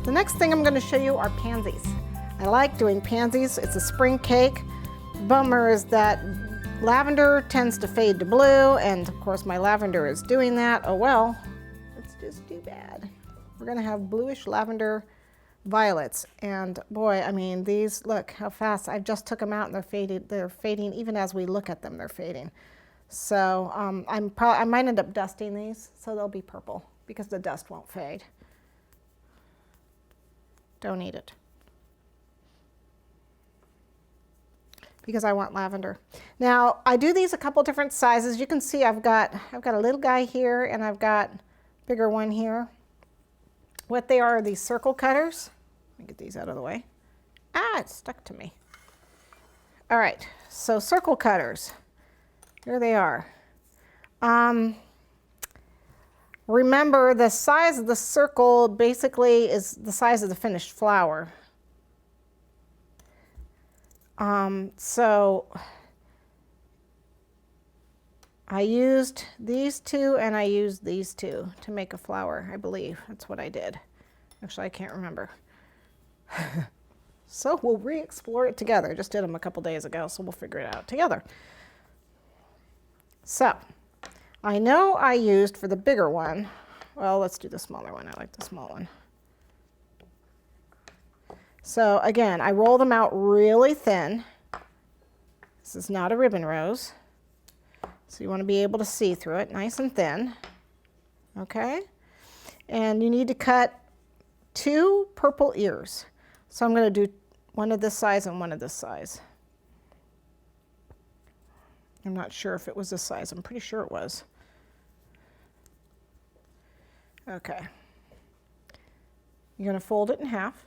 The next thing I'm going to show you are pansies. I like doing pansies. It's a spring cake. Bummer is that lavender tends to fade to blue, and of course my lavender is doing that. Oh well, it's just too bad. We're going to have bluish lavender violets, and boy, I mean, these, look how fast. I just took them out and they're fading even as we look at them. They're fading. So I might end up dusting these so they'll be purple because the dust won't fade. Don't eat it because I want lavender. Now I do these a couple different sizes. You can see I've got a little guy here and I've got a bigger one here. What they are these circle cutters. Let me get these out of the way. Ah, it stuck to me. All right, so circle cutters. Here they are. Remember, the size of the circle basically is the size of the finished flower. So I used these two and I used these two to make a flower, I believe. That's what I did. Actually, I can't remember. So we'll re-explore it together. Just did them a couple days ago, so we'll figure it out together. So I know I used for the bigger one, well, let's do the smaller one. I like the small one. So again, I roll them out really thin. This is not a ribbon rose, so you want to be able to see through it nice and thin. Okay, and you need to cut 2 purple ears. So I'm going to do one of this size and one of this size. I'm not sure if it was this size. I'm pretty sure it was. Okay. You're going to fold it in half.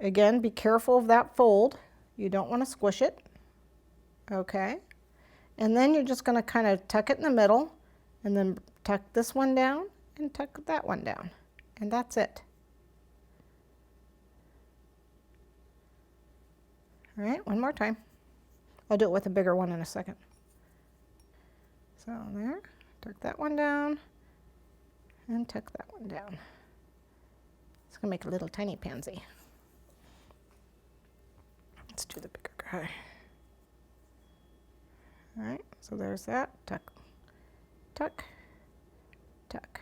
Again, be careful of that fold. You don't want to squish it. Okay. And then you're just going to kind of tuck it in the middle and then tuck this one down and tuck that one down. And that's it. All right, one more time. I'll do it with a bigger one in a second. So there, tuck that one down and tuck that one down. It's gonna make a little tiny pansy. Let's do the bigger guy. All right, so there's that, tuck, tuck, tuck.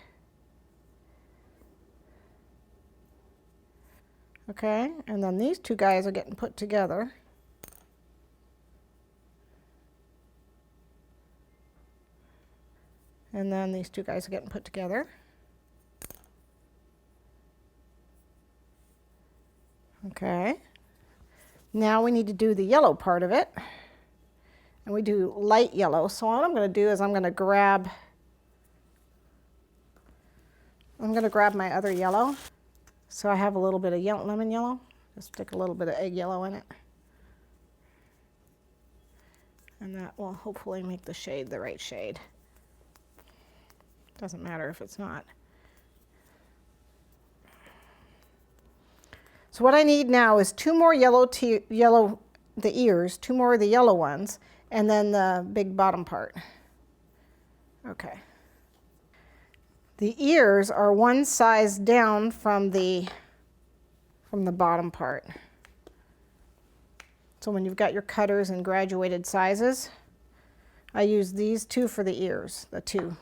Okay, and then these two guys are getting put together. And then these two guys are getting put together. Okay. Now we need to do the yellow part of it. And we do light yellow. So what I'm going to do is I'm going to grab my other yellow. So I have a little bit of yellow, lemon yellow. Just stick a little bit of egg yellow in it. And that will hopefully make the shade the right shade. Doesn't matter if it's not. So what I need now is 2 more the ears, 2 more of the yellow ones, and then the big bottom part. Okay. The ears are one size down from the bottom part. So when you've got your cutters in graduated sizes, I use these 2 for the ears, the 2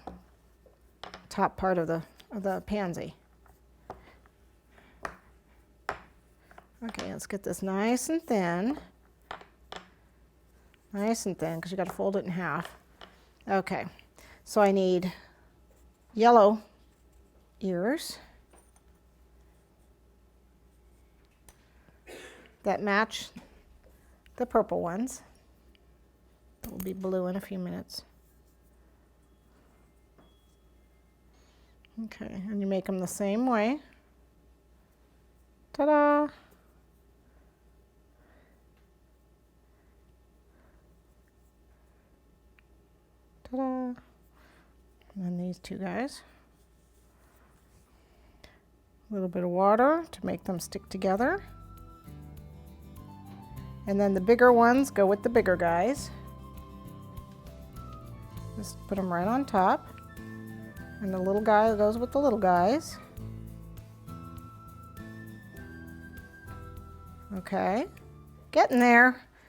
top part of the pansy. Okay, let's get this nice and thin. Nice and thin, because you got to fold it in half. Okay, so I need yellow ears that match the purple ones. It will be blue in a few minutes. Okay, and you make them the same way. Ta-da! Ta-da! And then these 2 guys. A little bit of water to make them stick together. And then the bigger ones go with the bigger guys. Just put them right on top. And the little guy goes with the little guys. Okay, getting there.